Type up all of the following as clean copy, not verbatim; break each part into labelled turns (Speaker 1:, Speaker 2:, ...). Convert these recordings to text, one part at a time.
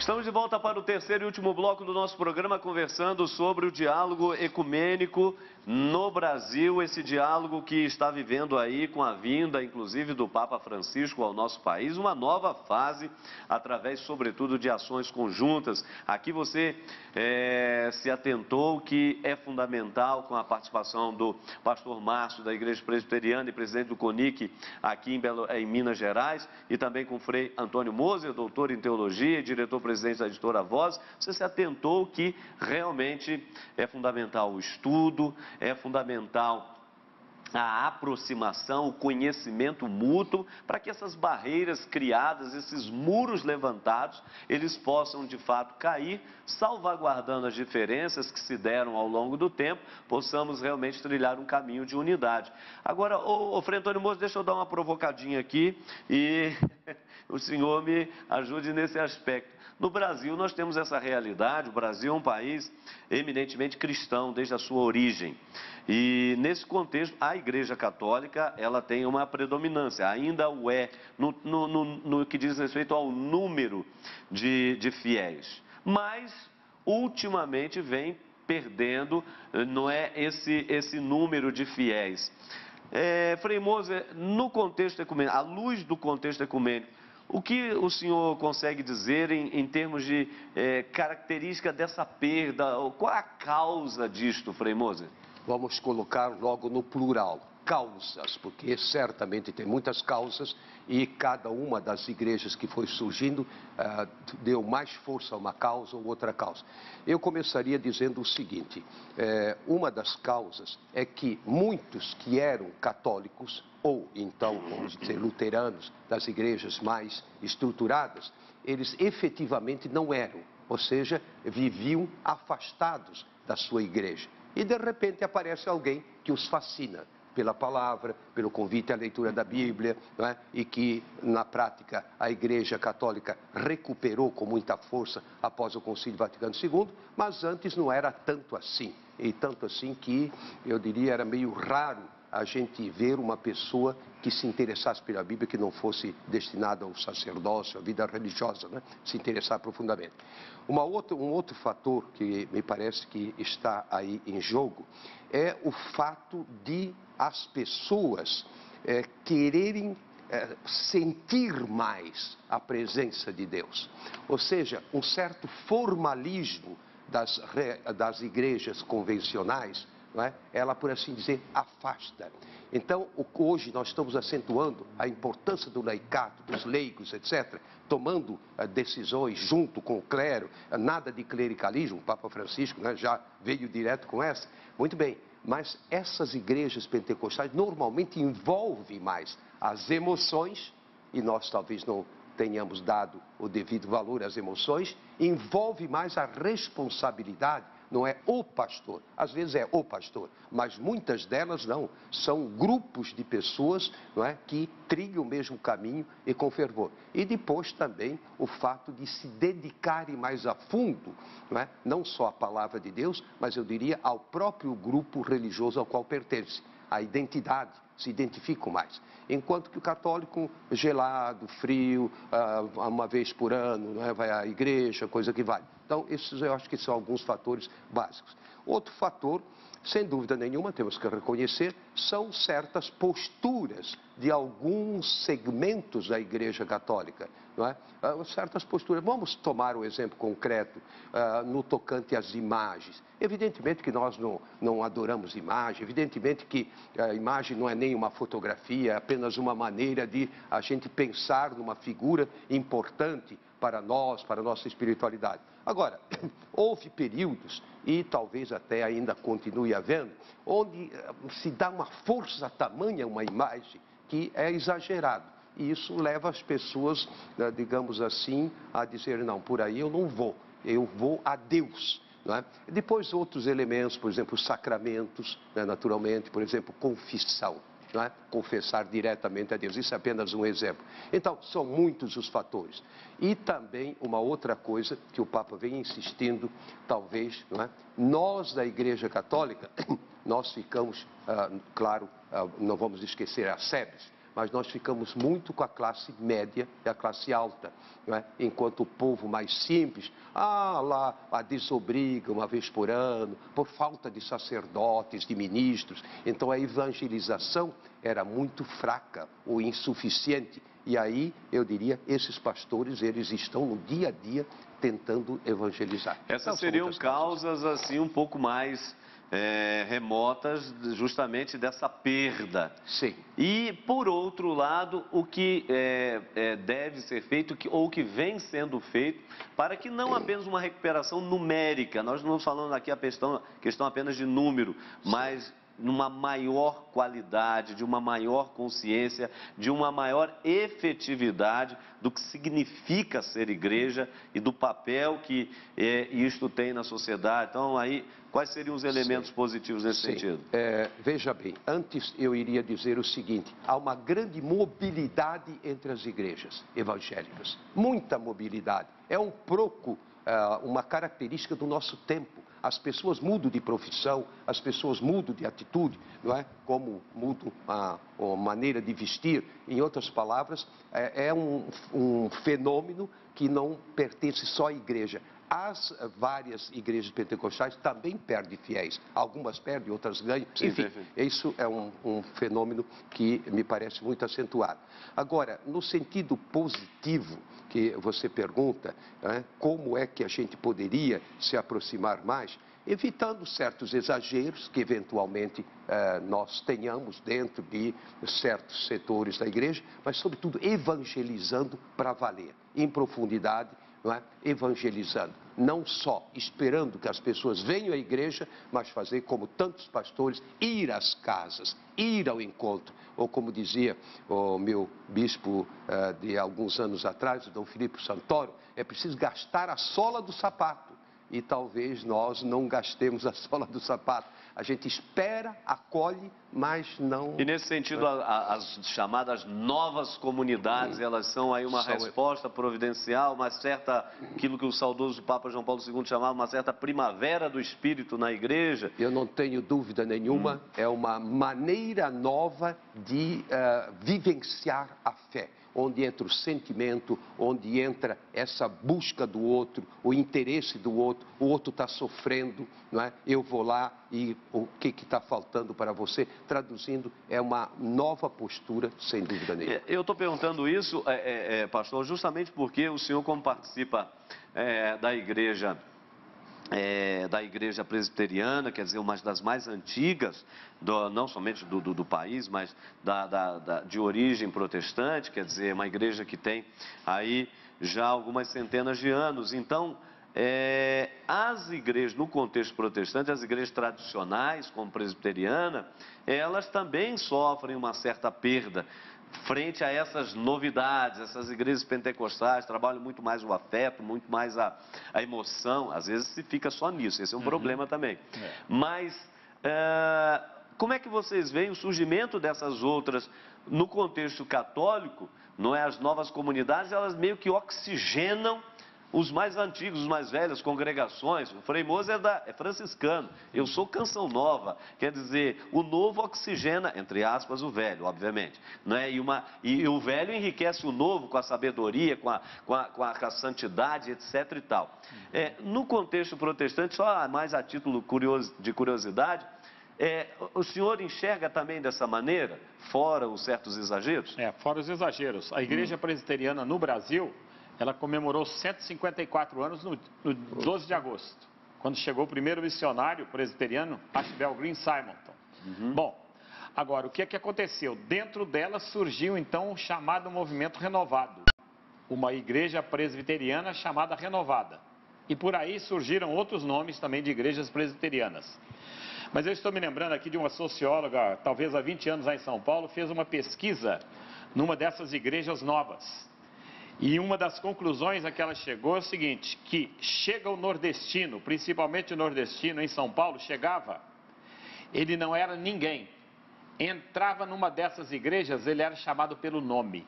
Speaker 1: Estamos de volta para o terceiro e último bloco do nosso programa, conversando sobre o diálogo ecumênico no Brasil, esse diálogo que está vivendo aí com a vinda, inclusive, do Papa Francisco ao nosso país, uma nova fase, através, sobretudo, de ações conjuntas. Aqui você se atentou que é fundamental, com a participação do pastor Márcio, da Igreja Presbiteriana e presidente do CONIC, aqui em Minas Gerais, e também com o Frei Antônio Moser, doutor em teologia e diretor-presidente da editora Voz. Você se atentou que realmente é fundamental o estudo, é fundamental a aproximação, o conhecimento mútuo, para que essas barreiras criadas, esses muros levantados, eles possam de fato cair, salvaguardando as diferenças que se deram ao longo do tempo, possamos realmente trilhar um caminho de unidade. Agora, Frei Antônio Moser, deixa eu dar uma provocadinha aqui e o senhor me ajude nesse aspecto. No Brasil, nós temos essa realidade. O Brasil é um país eminentemente cristão desde a sua origem. E, nesse contexto, a Igreja Católica, ela tem uma predominância, ainda o é, no que diz respeito ao número de fiéis. Mas, ultimamente, vem perdendo, não é, esse número de fiéis. Frei Moser, no contexto ecumênico, à luz do contexto ecumênico, o que o senhor consegue dizer em termos de característica dessa perda? Qual é a causa disto, Frei Moser?
Speaker 2: Vamos colocar logo no plural, causas, porque certamente tem muitas causas e cada uma das igrejas que foi surgindo deu mais força a uma causa ou outra causa. Eu começaria dizendo o seguinte, uma das causas é que muitos que eram católicos, ou então, vamos dizer, luteranos, das igrejas mais estruturadas, eles efetivamente não eram, ou seja, viviam afastados da sua igreja. E de repente aparece alguém que os fascina pela palavra, pelo convite à leitura da Bíblia, não é? E que na prática a Igreja Católica recuperou com muita força após o Concílio Vaticano II, mas antes não era tanto assim, e tanto assim que eu diria era meio raro a gente ver uma pessoa que se interessasse pela Bíblia, que não fosse destinada ao sacerdócio, à vida religiosa, né? Se interessar profundamente. Um outro fator que me parece que está aí em jogo é o fato de as pessoas quererem sentir mais a presença de Deus. Ou seja, um certo formalismo das igrejas convencionais, não é? Ela, por assim dizer, afasta. Então, hoje nós estamos acentuando a importância do laicato, dos leigos, etc., tomando decisões junto com o clero, nada de clericalismo. O Papa Francisco, né, já veio direto com essa. Muito bem, mas essas igrejas pentecostais normalmente envolvem mais as emoções, e nós talvez não tenhamos dado o devido valor às emoções, envolve mais a responsabilidade. Não é o pastor, às vezes é o pastor, mas muitas delas não, são grupos de pessoas, não é, que trilham o mesmo caminho e com fervor. E depois também o fato de se dedicarem mais a fundo, não só à palavra de Deus, mas eu diria ao próprio grupo religioso ao qual pertence, a identidade, se identificam mais. Enquanto que o católico gelado, frio, uma vez por ano, não é, vai à igreja, coisa que vale. Então, esses eu acho que são alguns fatores básicos. Outro fator, sem dúvida nenhuma, temos que reconhecer, são certas posturas de alguns segmentos da Igreja Católica, não é? Certas posturas. Vamos tomar um exemplo concreto no tocante às imagens. Evidentemente que nós não adoramos imagem, evidentemente que a imagem não é nem uma fotografia, é apenas uma maneira de a gente pensar numa figura importante para nós, para a nossa espiritualidade. Agora, houve períodos, e talvez até ainda continue havendo, onde se dá uma força tamanha a uma imagem que é exagerado. E isso leva as pessoas, digamos assim, a dizer, não, por aí eu não vou, eu vou a Deus. Não é? Depois outros elementos, por exemplo, sacramentos, né, naturalmente, por exemplo, confissão. Não é? Confessar diretamente a Deus, isso é apenas um exemplo. Então, são muitos os fatores. E também uma outra coisa que o Papa vem insistindo, talvez, não é? Nós da Igreja Católica, nós ficamos, claro, não vamos esquecer as sebes, mas nós ficamos muito com a classe média e a classe alta, não é? Enquanto o povo mais simples, lá a desobriga uma vez por ano, por falta de sacerdotes, de ministros. Então a evangelização era muito fraca ou insuficiente. E aí, eu diria, esses pastores, eles estão no dia a dia tentando evangelizar.
Speaker 1: Essas seriam causas assim um pouco mais remotas justamente dessa perda.
Speaker 2: Sim.
Speaker 1: E, por outro lado, o que deve ser feito, ou que vem sendo feito, para que não apenas uma recuperação numérica, nós não estamos falando aqui a questão apenas de número, mas numa maior qualidade, de uma maior consciência, de uma maior efetividade do que significa ser igreja e do papel que isto tem na sociedade. Então, aí, quais seriam os elementos positivos nesse sentido?
Speaker 2: Veja bem, antes eu iria dizer o seguinte: há uma grande mobilidade entre as igrejas evangélicas, muita mobilidade. É um pouco uma característica do nosso tempo. As pessoas mudam de profissão, as pessoas mudam de atitude, não é? Como mudam a maneira de vestir. Em outras palavras, é um fenômeno que não pertence só à igreja. As várias igrejas pentecostais também perdem fiéis. Algumas perdem, outras ganham. Enfim, isso é um fenômeno que me parece muito acentuado. Agora, no sentido positivo que você pergunta, como é que a gente poderia se aproximar mais, evitando certos exageros que eventualmente nós tenhamos dentro de certos setores da igreja, mas sobretudo evangelizando para valer, em profundidade, não é? Evangelizando, não só esperando que as pessoas venham à igreja, mas fazer como tantos pastores, ir às casas, ir ao encontro, ou como dizia o meu bispo de alguns anos atrás, o Dom Filipe Santoro, é preciso gastar a sola do sapato. E talvez nós não gastemos a sola do sapato. A gente espera, acolhe, mas não...
Speaker 1: E nesse sentido, as chamadas novas comunidades, elas são aí uma resposta providencial, uma certa, aquilo que o saudoso Papa João Paulo II chamava, uma certa primavera do espírito na igreja?
Speaker 2: Eu não tenho dúvida nenhuma, é uma maneira nova de vivenciar a fé, onde entra o sentimento, onde entra essa busca do outro, o interesse do outro, o outro está sofrendo, não é? Eu vou lá e o que está faltando para você? Traduzindo, é uma nova postura, sem dúvida nenhuma.
Speaker 1: Eu estou perguntando isso, pastor, justamente porque o senhor, como participa da igreja presbiteriana, quer dizer, uma das mais antigas, não somente do país, mas de origem protestante, quer dizer, uma igreja que tem aí já algumas centenas de anos. Então, as igrejas, no contexto protestante, as igrejas tradicionais, como presbiteriana, elas também sofrem uma certa perda frente a essas novidades. Essas igrejas pentecostais trabalham muito mais o afeto, muito mais a emoção. Às vezes se fica só nisso, esse é um problema também. Mas como é que vocês veem o surgimento dessas outras no contexto católico? Não é? As novas comunidades, elas meio que oxigenam os mais antigos, os mais velhos, congregações. O Frei Moser é franciscano, eu sou Canção Nova, quer dizer, o novo oxigena, entre aspas, o velho, obviamente, não é? E o velho enriquece o novo com a sabedoria, com a santidade, etc. e tal. No contexto protestante, só mais a título de curiosidade, o senhor enxerga também dessa maneira, fora os certos exageros?
Speaker 3: Fora os exageros. A Igreja Presbiteriana no Brasil, ela comemorou 154 anos no 12 de agosto, quando chegou o primeiro missionário presbiteriano, Ashbel Green Simonton. Bom, agora, o que aconteceu? Dentro dela surgiu, então, o chamado Movimento Renovado, uma igreja presbiteriana chamada Renovada. E por aí surgiram outros nomes também de igrejas presbiterianas. Mas eu estou me lembrando aqui de uma socióloga, talvez há 20 anos lá em São Paulo, fez uma pesquisa numa dessas igrejas novas. E uma das conclusões a que ela chegou é o seguinte, que chega o nordestino, principalmente o nordestino em São Paulo, chegava, ele não era ninguém. Entrava numa dessas igrejas, ele era chamado pelo nome.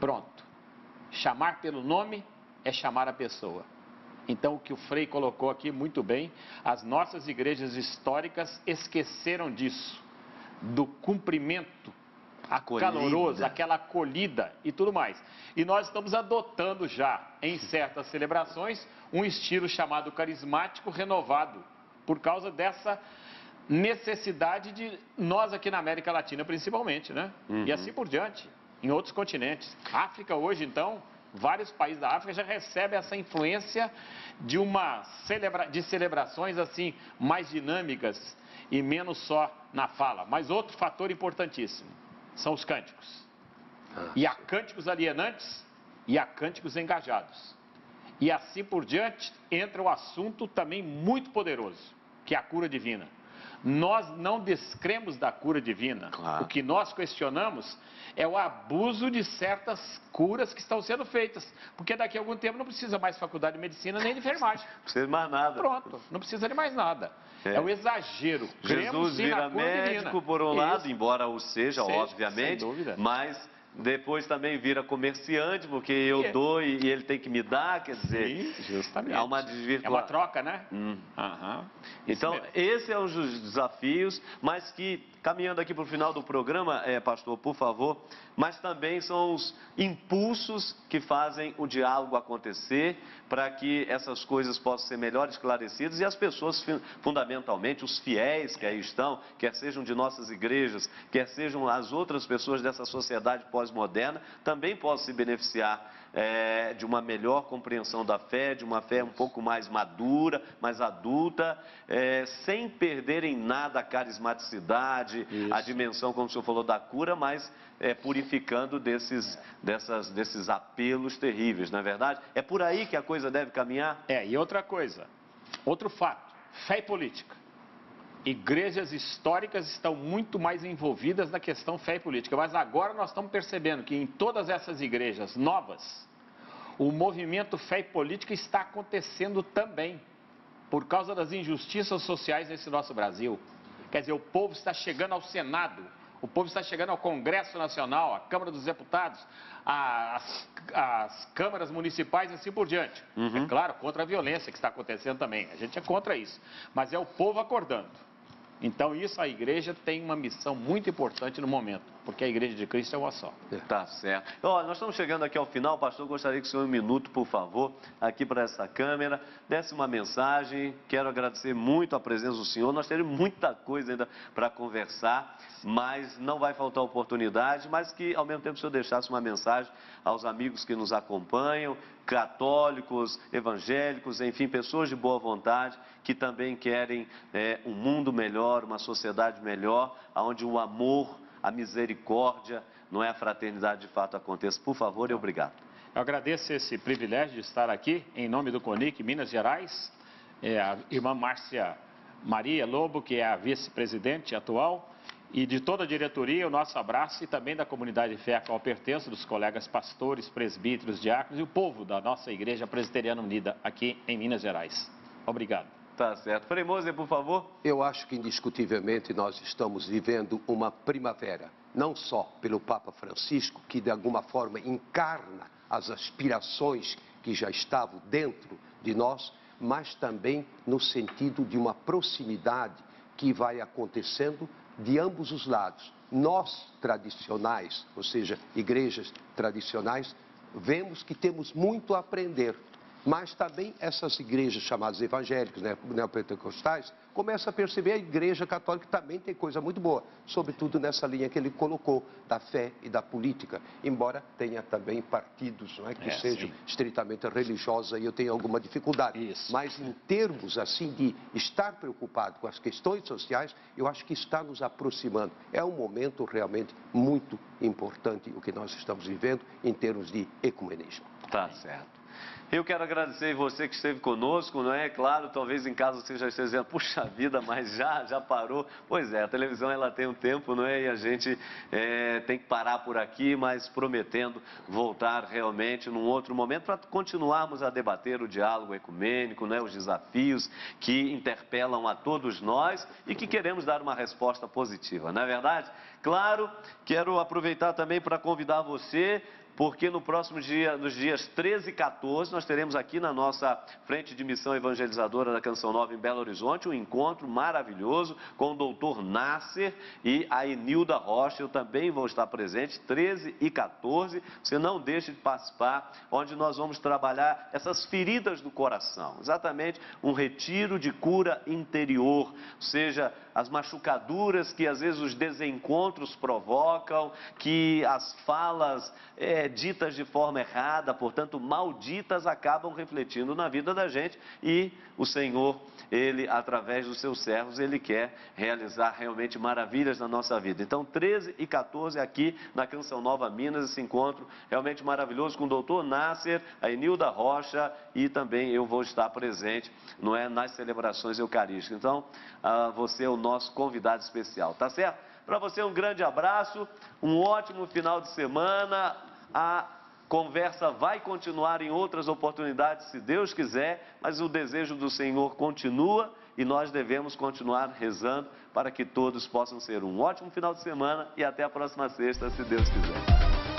Speaker 3: Pronto. Chamar pelo nome é chamar a pessoa. Então, o que o Frei colocou aqui muito bem, as nossas igrejas históricas esqueceram disso, do cumprimento caloroso, aquela acolhida e tudo mais. E nós estamos adotando já, em certas celebrações, um estilo chamado carismático renovado, por causa dessa necessidade de nós aqui na América Latina, principalmente, né? E assim por diante, em outros continentes. África hoje, então, vários países da África já recebem essa influência de de celebrações assim mais dinâmicas e menos só na fala. Mas outro fator importantíssimo são os cânticos. E há cânticos alienantes e há cânticos engajados. E assim por diante entra o assunto também muito poderoso, que é a cura divina. Nós não descremos da cura divina.
Speaker 1: Claro.
Speaker 3: O que nós questionamos é o abuso de certas curas que estão sendo feitas. Porque daqui a algum tempo não precisa mais faculdade de medicina nem de enfermagem.
Speaker 1: Não precisa de mais nada.
Speaker 3: Pronto, não precisa de mais nada. É o exagero.
Speaker 1: Jesus vira médico por um lado, embora o seja, obviamente,
Speaker 3: sem dúvida.
Speaker 1: mas depois também vira comerciante, porque eu dou e ele tem que me dar, quer dizer,
Speaker 3: Sim, justamente.
Speaker 1: há uma desvirtuação.
Speaker 3: É uma troca, né?
Speaker 1: Então, esse é um dos desafios, mas que, caminhando aqui para o final do programa, pastor, por favor, mas também são os impulsos que fazem o diálogo acontecer para que essas coisas possam ser melhor esclarecidas e as pessoas, fundamentalmente, os fiéis que aí estão, quer sejam de nossas igrejas, quer sejam as outras pessoas dessa sociedade pós-moderna, também possam se beneficiar de uma melhor compreensão da fé, de uma fé um pouco mais madura, mais adulta, sem perder em nada a carismaticidade, a dimensão, como o senhor falou, da cura, mas purificando desses apelos terríveis, não é verdade? É por aí que a coisa deve caminhar?
Speaker 3: E outra coisa, outro fato, fé e política. Igrejas históricas estão muito mais envolvidas na questão fé e política, mas agora nós estamos percebendo que em todas essas igrejas novas, o movimento fé e política está acontecendo também, por causa das injustiças sociais nesse nosso Brasil. Quer dizer, o povo está chegando ao Senado, o povo está chegando ao Congresso Nacional, à Câmara dos Deputados, às câmaras municipais e assim por diante. É claro, contra a violência que está acontecendo também, a gente é contra isso, mas é o povo acordando. Então, isso a igreja tem uma missão muito importante no momento, porque a igreja de Cristo é uma só.
Speaker 1: Tá certo. Ó, nós estamos chegando aqui ao final, pastor, gostaria que o senhor, um minuto, por favor, aqui para essa câmera, desse uma mensagem. Quero agradecer muito a presença do senhor. Nós teremos muita coisa ainda para conversar, mas não vai faltar oportunidade, mas que, ao mesmo tempo, o senhor deixasse uma mensagem aos amigos que nos acompanham, católicos, evangélicos, enfim, pessoas de boa vontade, que também querem um mundo melhor, uma sociedade melhor, onde o amor, a misericórdia, não é a fraternidade de fato aconteça. Por favor e obrigado.
Speaker 3: Eu agradeço esse privilégio de estar aqui, em nome do CONIC Minas Gerais, a irmã Márcia Maria Lobo, que é a vice-presidente atual, e de toda a diretoria, o nosso abraço, e também da comunidade de fé a qual pertenço, dos colegas pastores, presbíteros, diáconos e o povo da nossa Igreja Presbiteriana Unida aqui em Minas Gerais. Obrigado.
Speaker 1: Tá certo. Frei Moser, por favor.
Speaker 2: Eu acho que indiscutivelmente nós estamos vivendo uma primavera, não só pelo Papa Francisco, que de alguma forma encarna as aspirações que já estavam dentro de nós, mas também no sentido de uma proximidade que vai acontecendo de ambos os lados. Nós, tradicionais, ou seja, igrejas tradicionais, vemos que temos muito a aprender, mas também essas igrejas chamadas evangélicas, neopentecostais, começam a perceber a igreja católica também tem coisa muito boa, sobretudo nessa linha que ele colocou, da fé e da política, embora tenha também partidos que sejam estritamente religiosos, aí eu tenho alguma dificuldade. Mas em termos assim de estar preocupado com as questões sociais, eu acho que está nos aproximando. É um momento realmente muito importante o que nós estamos vivendo em termos de ecumenismo.
Speaker 1: Tá certo. Eu quero agradecer você que esteve conosco, não é? Claro, talvez em casa você já esteja dizendo, puxa vida, mas já parou. Pois é, a televisão ela tem um tempo, não é? E a gente tem que parar por aqui, mas prometendo voltar realmente num outro momento para continuarmos a debater o diálogo ecumênico, né? Os desafios que interpelam a todos nós e que queremos dar uma resposta positiva, não é verdade? Claro, quero aproveitar também para convidar você porque no próximo dia, nos dias 13 e 14, nós teremos aqui na nossa frente de missão evangelizadora da Canção Nova em Belo Horizonte um encontro maravilhoso com o doutor Nasser e a Enilda Rocha. Eu também vou estar presente, 13 e 14. Você não deixe de participar, onde nós vamos trabalhar essas feridas do coração. Exatamente, um retiro de cura interior, ou seja, as machucaduras que às vezes os desencontros provocam, que as falas ditas de forma errada, portanto malditas, acabam refletindo na vida da gente, e o Senhor, Ele, através dos seus servos, Ele quer realizar realmente maravilhas na nossa vida. Então 13 e 14 aqui na Canção Nova Minas, esse encontro realmente maravilhoso com o doutor Nasser, a Enilda Rocha, e também eu vou estar presente, não é, nas celebrações eucarísticas. Então você é o nosso convidado especial, tá certo? Para você um grande abraço, um ótimo final de semana. A conversa vai continuar em outras oportunidades, se Deus quiser, mas o desejo do Senhor continua e nós devemos continuar rezando para que todos possam ser um ótimo final de semana e até a próxima sexta, se Deus quiser.